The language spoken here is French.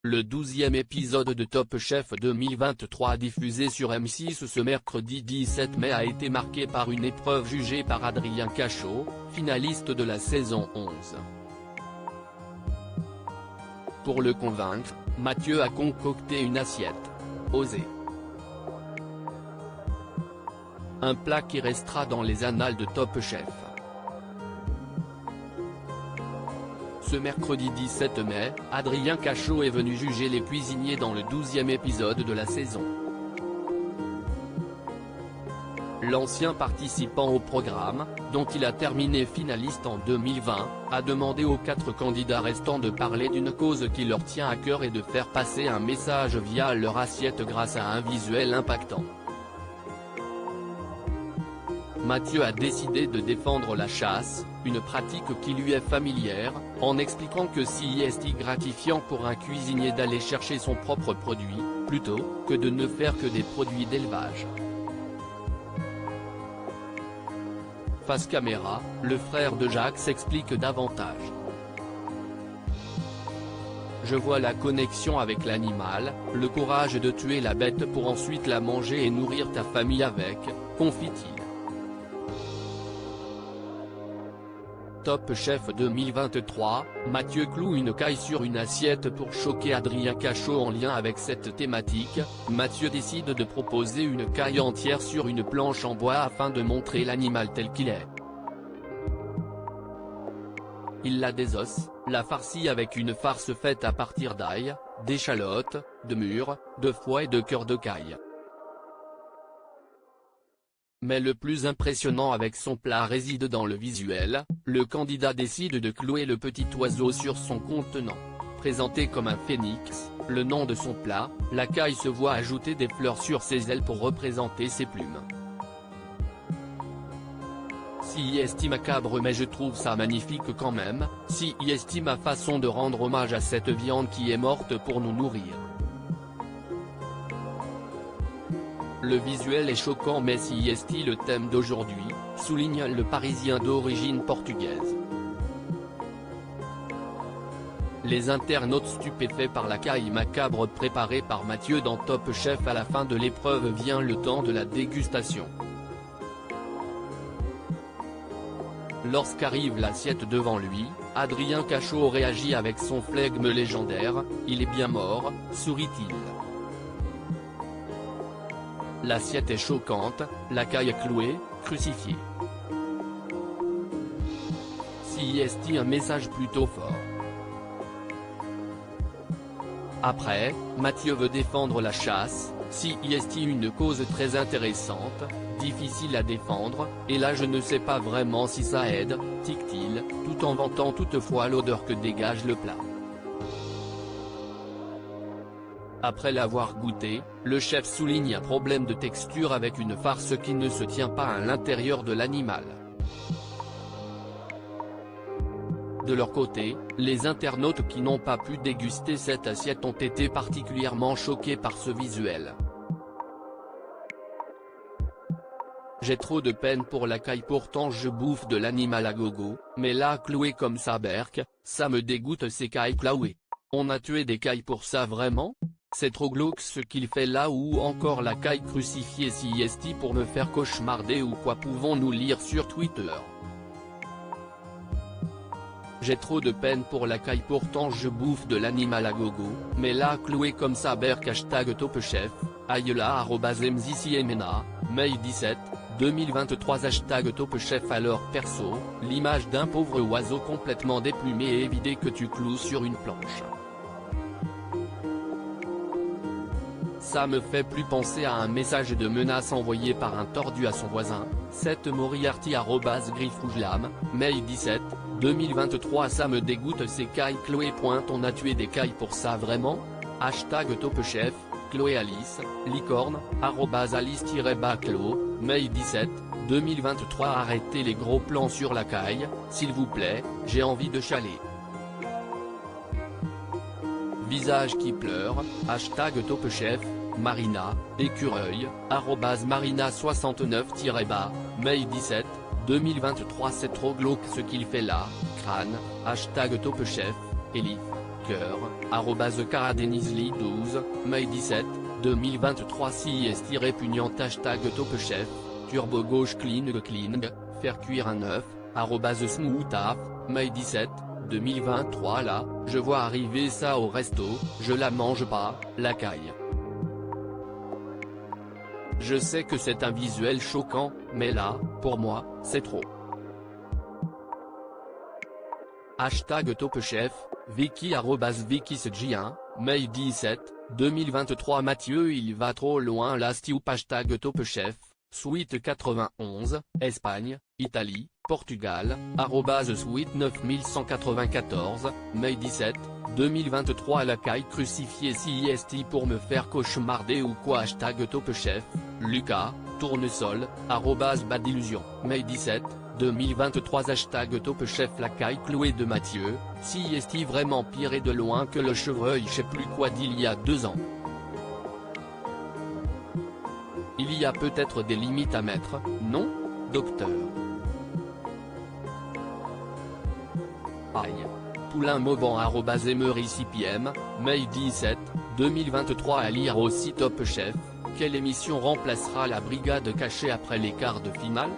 Le 12e épisode de Top Chef 2023 diffusé sur M6 ce mercredi 17 mai a été marqué par une épreuve jugée par Adrien Cachot, finaliste de la saison 11. Pour le convaincre, Mathieu a concocté une assiette osée. Un plat qui restera dans les annales de Top Chef. Ce mercredi 17 mai, Adrien Cachot est venu juger les cuisiniers dans le 12e épisode de la saison. L'ancien participant au programme, dont il a terminé finaliste en 2020, a demandé aux 4 candidats restants de parler d'une cause qui leur tient à cœur et de faire passer un message via leur assiette grâce à un visuel impactant. Mathieu a décidé de défendre la chasse, une pratique qui lui est familière, en expliquant que si est gratifiant pour un cuisinier d'aller chercher son propre produit, plutôt que de ne faire que des produits d'élevage. Face caméra, le frère de Jacques s'explique davantage. Je vois la connexion avec l'animal, le courage de tuer la bête pour ensuite la manger et nourrir ta famille avec, confie-t-il. Top Chef 2023, Mathieu cloue une caille sur une assiette pour choquer Adrien Cachot. En lien avec cette thématique, Mathieu décide de proposer une caille entière sur une planche en bois afin de montrer l'animal tel qu'il est. Il la désosse, la farcit avec une farce faite à partir d'ail, d'échalotes, de mûres, de foie et de cœur de caille. Mais le plus impressionnant avec son plat réside dans le visuel, le candidat décide de clouer le petit oiseau sur son contenant. Présenté comme un phénix, le nom de son plat, la caille se voit ajouter des fleurs sur ses ailes pour représenter ses plumes. Si est macabre mais je trouve ça magnifique quand même, si est ma façon de rendre hommage à cette viande qui est morte pour nous nourrir. Le visuel est choquant mais si est le thème d'aujourd'hui, souligne le Parisien d'origine portugaise. Les internautes stupéfaits par la caille macabre préparée par Mathieu dans Top Chef. À la fin de l'épreuve vient le temps de la dégustation. Lorsqu'arrive l'assiette devant lui, Adrien Cachot réagit avec son flegme légendaire, « Il est bien mort », sourit-il. L'assiette est choquante, la caille clouée, crucifiée. Si est un message plutôt fort. Après, Mathieu veut défendre la chasse, si est une cause très intéressante, difficile à défendre, et là je ne sais pas vraiment si ça aide, tique-t-il, tout en vantant toutefois l'odeur que dégage le plat. Après l'avoir goûté, le chef souligne un problème de texture avec une farce qui ne se tient pas à l'intérieur de l'animal. De leur côté, les internautes qui n'ont pas pu déguster cette assiette ont été particulièrement choqués par ce visuel. J'ai trop de peine pour la caille pourtant je bouffe de l'animal à gogo, mais là cloué comme ça berk, ça me dégoûte ces cailles clouées. On a tué des cailles pour ça vraiment ? C'est trop glauque ce qu'il fait là ou encore la caille crucifiée si est pour me faire cauchemarder ou quoi pouvons-nous lire sur Twitter. J'ai trop de peine pour la caille pourtant je bouffe de l'animal à gogo, mais là cloué comme ça berk #topchef, aïela @mzicmna, May 17, 2023 #topchef. Alors perso, l'image d'un pauvre oiseau complètement déplumé et évidé que tu cloues sur une planche. Ça me fait plus penser à un message de menace envoyé par un tordu à son voisin, Seth Moriarty @griffrougelame, May 17, 2023 Ça me dégoûte ces cailles clouées. On a tué des cailles pour ça vraiment ? #topchef, Chloé Alice, licorne, @alice-baclo, May 17, 2023 Arrêtez les gros plans sur la caille, s'il vous plaît, j'ai envie de chialer. Visage qui pleure, #topchef, Marina, écureuil, @marina69-, May 17, 2023 C'est trop glauque ce qu'il fait là, crâne, #topchef, Elif, cœur, @caradenisli12, mai 17, 2023 CIST répugnante #TopChef, Turbo Gauche Clean, faire cuire un œuf, @smoothaf, mai 17, 2023 Là, je vois arriver ça au resto, je la mange pas, la caille. Je sais que c'est un visuel choquant, mais là, pour moi, c'est trop. #TopChef, Vicky @VickySG1, mai 17, 2023 Mathieu il va trop loin la Stoup #TopChef, Suite 91, Espagne, Italie, Portugal, @Suite 9194, mai 17, 2023 la caille crucifiée CIST pour me faire cauchemarder ou quoi #TopChef, Lucas, Tournesol, @Badillusion, mai 17, 2023 #TopChef la caille clouée de Mathieu, CIST vraiment pire et de loin que le chevreuil je sais plus quoi d'il y a 2 ans. Il y a peut-être des limites à mettre, non, docteur? Aïe. Poulain Mauban @emerycipiem, mai 17, 2023 à lire aussi Top Chef, quelle émission remplacera la brigade cachée après les quarts de finale?